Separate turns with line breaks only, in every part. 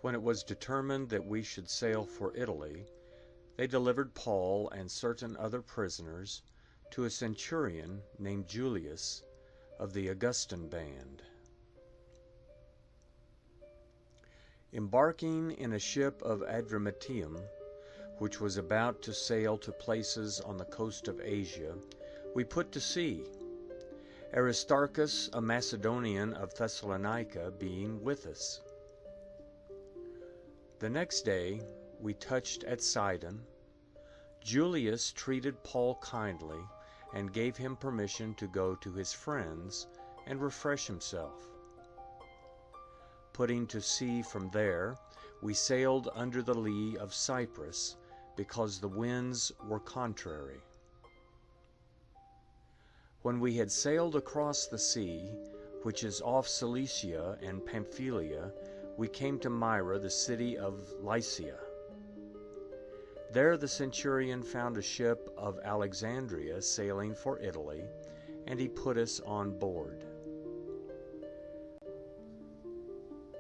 When it was determined that we should sail for Italy, they delivered Paul and certain other prisoners to a centurion named Julius of the Augustan band. Embarking in a ship of Adramyttium, which was about to sail to places on the coast of Asia, we put to sea, Aristarchus, a Macedonian of Thessalonica, being with us. The next day we touched at Sidon. Julius treated Paul kindly and gave him permission to go to his friends and refresh himself. Putting to sea from there, we sailed under the lee of Cyprus, because the winds were contrary. When we had sailed across the sea, which is off Cilicia and Pamphylia, we came to Myra, the city of Lycia. There the centurion found a ship of Alexandria sailing for Italy, and he put us on board.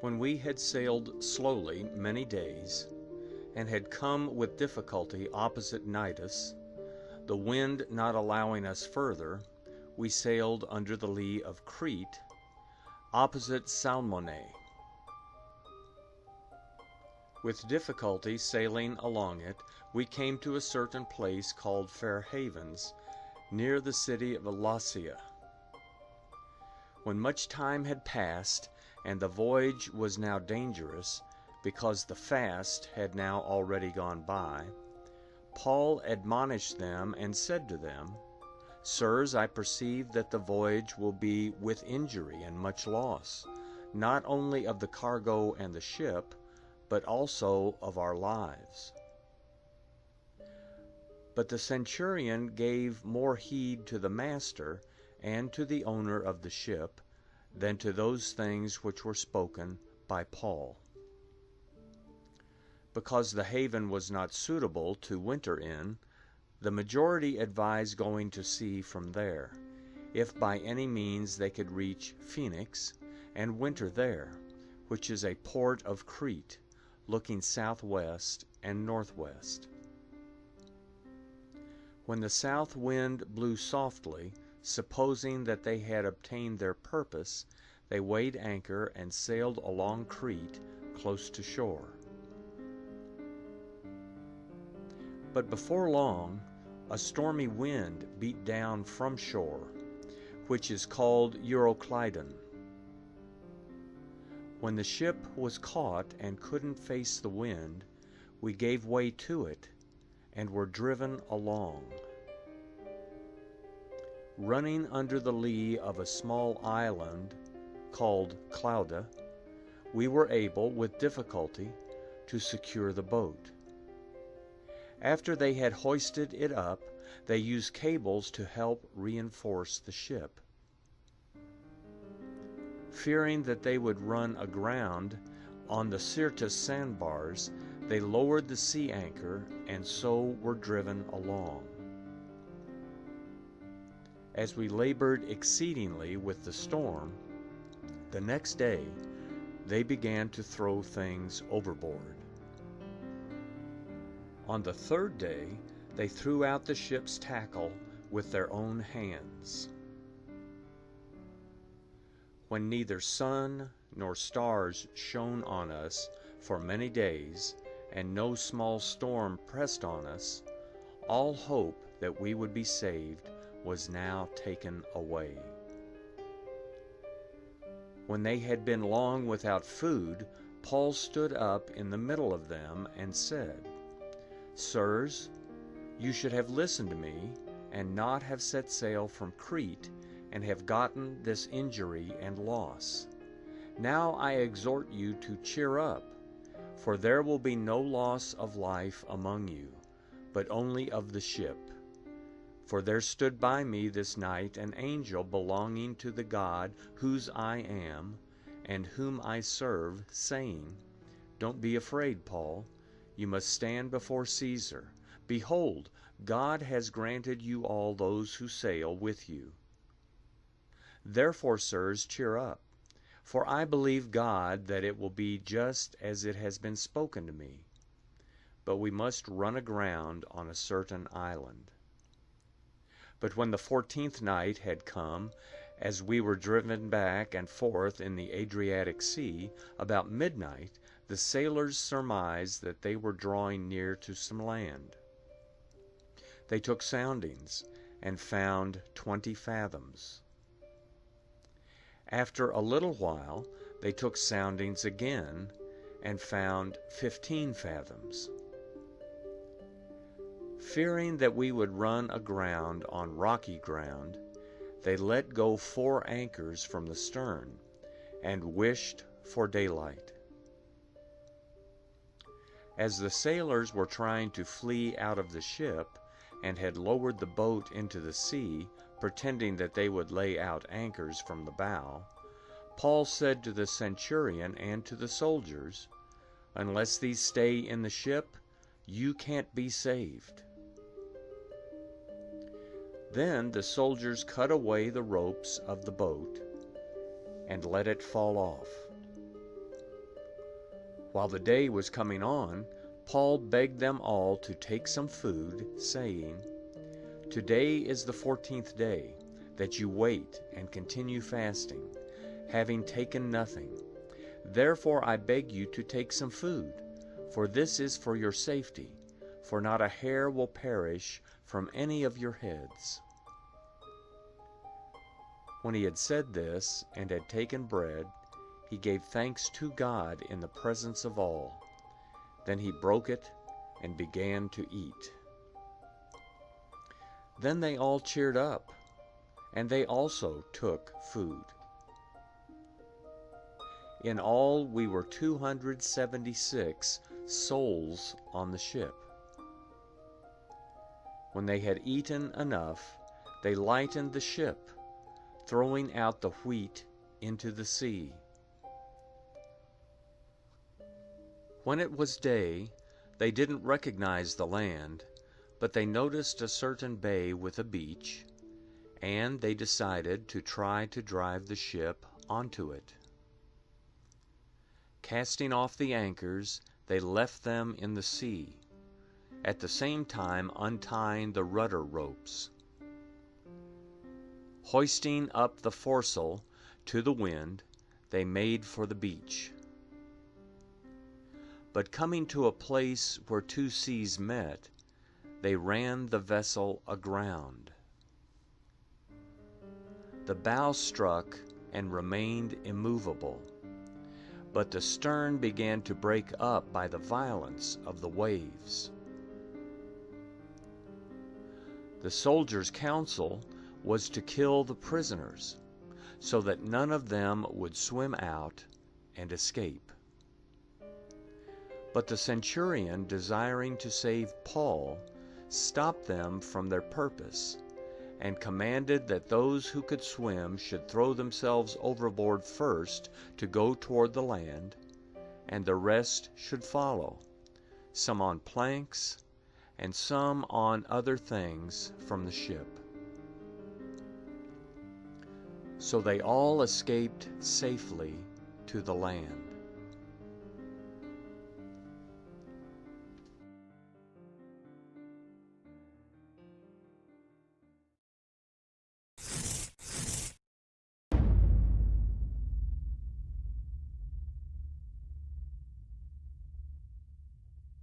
When we had sailed slowly many days, and had come with difficulty opposite Cnidus, the wind not allowing us further, we sailed under the lee of Crete, opposite Salmone. With difficulty sailing along it, we came to a certain place called Fair Havens, near the city of Lasea. When much time had passed, and the voyage was now dangerous, because the fast had now already gone by, Paul admonished them and said to them, Sirs, I perceive that the voyage will be with injury and much loss, not only of the cargo and the ship, but also of our lives. But the centurion gave more heed to the master and to the owner of the ship than to those things which were spoken by Paul. Because the haven was not suitable to winter in, the majority advised going to sea from there, if by any means they could reach Phoenix and winter there, which is a port of Crete, looking southwest and northwest. When the south wind blew softly, supposing that they had obtained their purpose, they weighed anchor and sailed along Crete close to shore. But before long, a stormy wind beat down from shore, which is called Euroclydon. When the ship was caught and couldn't face the wind, we gave way to it and were driven along. Running under the lee of a small island called Clauda, we were able, with difficulty, to secure the boat. After they had hoisted it up, they used cables to help reinforce the ship. Fearing that they would run aground on the Syrtis sandbars, they lowered the sea anchor and so were driven along. As we labored exceedingly with the storm, the next day they began to throw things overboard. On the third day they threw out the ship's tackle with their own hands. When neither sun nor stars shone on us for many days, and no small storm pressed on us, all hope that we would be saved was now taken away. When they had been long without food, Paul stood up in the middle of them and said, Sirs, you should have listened to me, and not have set sail from Crete, and have gotten this injury and loss. Now I exhort you to cheer up, for there will be no loss of life among you, but only of the ship. For there stood by me this night an angel belonging to the God whose I am, and whom I serve, saying, Don't be afraid, Paul. You must stand before Caesar. Behold, God has granted you all those who sail with you. Therefore, sirs, cheer up, For I believe God that it will be just as it has been spoken to me. But we must run aground on a certain island. But when the 14th night had come, as we were driven back and forth in the Adriatic Sea, about midnight, the sailors surmised that they were drawing near to some land. They took soundings, and found 20 fathoms. After a little while, they took soundings again, and found 15 fathoms. Fearing that we would run aground on rocky ground, they let go 4 anchors from the stern, and wished for daylight. As the sailors were trying to flee out of the ship, and had lowered the boat into the sea, pretending that they would lay out anchors from the bow, Paul said to the centurion and to the soldiers, "Unless these stay in the ship, you can't be saved." Then the soldiers cut away the ropes of the boat and let it fall off. While the day was coming on, Paul begged them all to take some food, saying, "Today is the 14th day, that you wait and continue fasting, having taken nothing. Therefore I beg you to take some food, for this is for your safety, for not a hair will perish from any of your heads." When he had said this, and had taken bread, he gave thanks to God in the presence of all. Then he broke it and began to eat. Then they all cheered up, and they also took food. In all we were 276 souls on the ship. When they had eaten enough, they lightened the ship, throwing out the wheat into the sea. When it was day, they didn't recognize the land, but they noticed a certain bay with a beach, and they decided to try to drive the ship onto it. Casting off the anchors, they left them in the sea, at the same time untying the rudder ropes. Hoisting up the foresail to the wind, they made for the beach. But coming to a place where 2 seas met, they ran the vessel aground. The bow struck and remained immovable, but the stern began to break up by the violence of the waves. The soldiers' counsel was to kill the prisoners, so that none of them would swim out and escape. But the centurion, desiring to save Paul, stopped them from their purpose, and commanded that those who could swim should throw themselves overboard first to go toward the land, and the rest should follow, some on planks, and some on other things from the ship. So they all escaped safely to the land.